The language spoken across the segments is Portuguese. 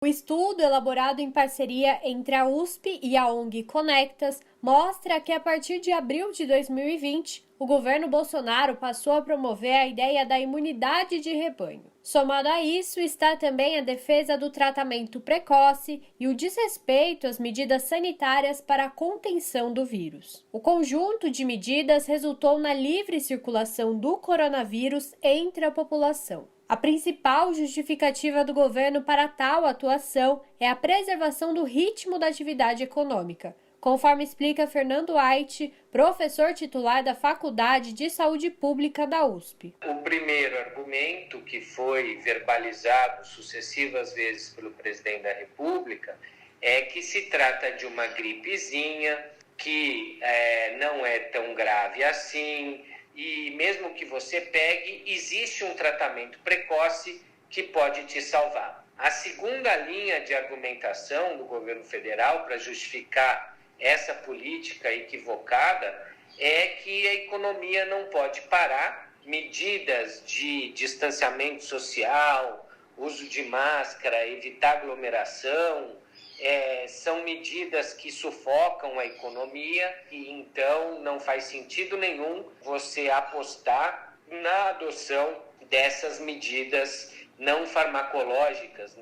O estudo, elaborado em parceria entre a USP e a ONG Conectas, mostra que a partir de abril de 2020, o governo Bolsonaro passou a promover a ideia da imunidade de rebanho. Somado a isso, está também a defesa do tratamento precoce e o desrespeito às medidas sanitárias para a contenção do vírus. O conjunto de medidas resultou na livre circulação do coronavírus entre a população. A principal justificativa do governo para tal atuação é a preservação do ritmo da atividade econômica, conforme explica Fernando Ait, professor titular da Faculdade de Saúde Pública da USP. O primeiro argumento, que foi verbalizado sucessivas vezes pelo presidente da República, é que se trata de uma gripezinha que não é tão grave assim, e mesmo que você pegue, existe um tratamento precoce que pode te salvar. A segunda linha de argumentação do governo federal para justificar essa política equivocada é que a economia não pode parar. Medidas de distanciamento social, uso de máscara, evitar aglomeração, são medidas que sufocam a economia e então não faz sentido nenhum você apostar na adoção dessas medidas não farmacológicas,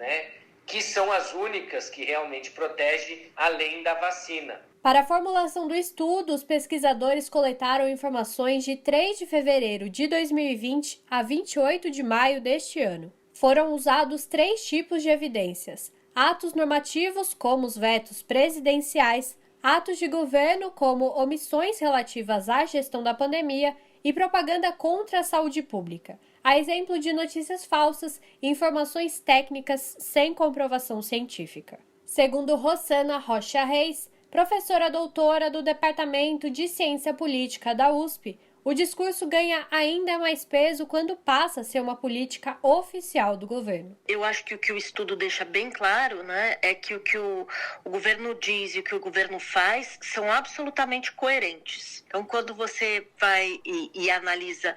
que são as únicas que realmente protegem além da vacina. Para a formulação do estudo, os pesquisadores coletaram informações de 3 de fevereiro de 2020 a 28 de maio deste ano. Foram usados 3 tipos de evidências: atos normativos, como os vetos presidenciais, atos de governo, como omissões relativas à gestão da pandemia, e propaganda contra a saúde pública, a exemplo de notícias falsas e informações técnicas sem comprovação científica. Segundo Rosana Rocha Reis, professora doutora do Departamento de Ciência Política da USP, o discurso ganha ainda mais peso quando passa a ser uma política oficial do governo. Eu acho que o que o estudo deixa bem claro, é que o que o governo diz e o que o governo faz são absolutamente coerentes. Então, quando você vai e analisa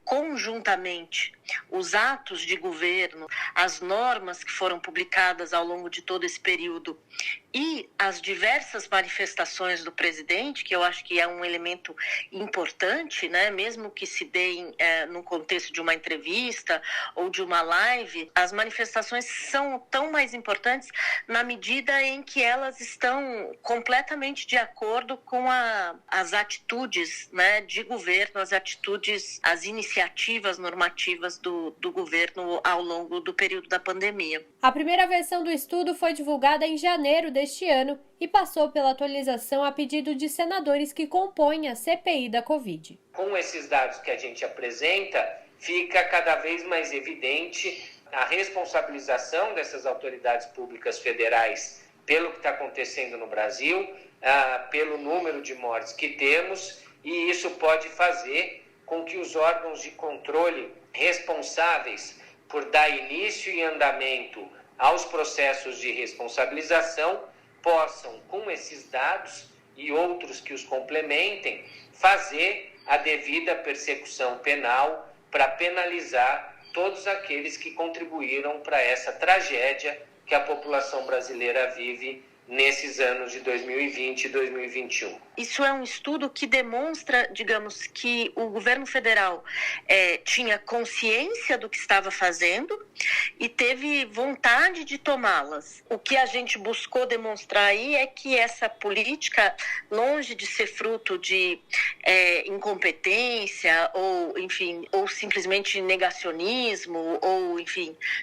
conjuntamente os atos de governo, as normas que foram publicadas ao longo de todo esse período e as diversas manifestações do presidente, que eu acho que é um elemento importante, mesmo que se deem no contexto de uma entrevista ou de uma live, as manifestações são tão mais importantes na medida em que elas estão completamente de acordo com as atitudes de governo, as iniciativas normativas do governo ao longo do período da pandemia. A primeira versão do estudo foi divulgada em janeiro deste ano e passou pela atualização a pedido de senadores que compõem a CPI da Covid. Com esses dados que a gente apresenta, fica cada vez mais evidente a responsabilização dessas autoridades públicas federais pelo que está acontecendo no Brasil, pelo número de mortes que temos, e isso pode fazer com que os órgãos de controle responsáveis por dar início e andamento aos processos de responsabilização possam, com esses dados e outros que os complementem, fazer a devida persecução penal para penalizar todos aqueles que contribuíram para essa tragédia que a população brasileira vive nesses anos de 2020 e 2021. Isso é um estudo que demonstra, digamos, que o governo federal tinha consciência do que estava fazendo e teve vontade de tomá-las. O que a gente buscou demonstrar aí é que essa política, longe de ser fruto de incompetência ou simplesmente negacionismo ou,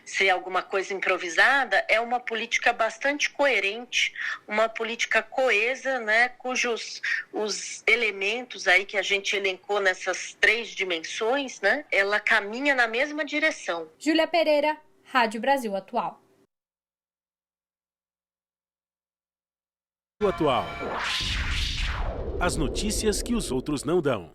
ser alguma coisa improvisada, é uma política bastante coerente, uma política coesa, cujos os elementos aí que a gente elencou nessas 3 dimensões, ela caminha na mesma direção. Júlia Pereira, Rádio Brasil Atual. Atual. As notícias que os outros não dão.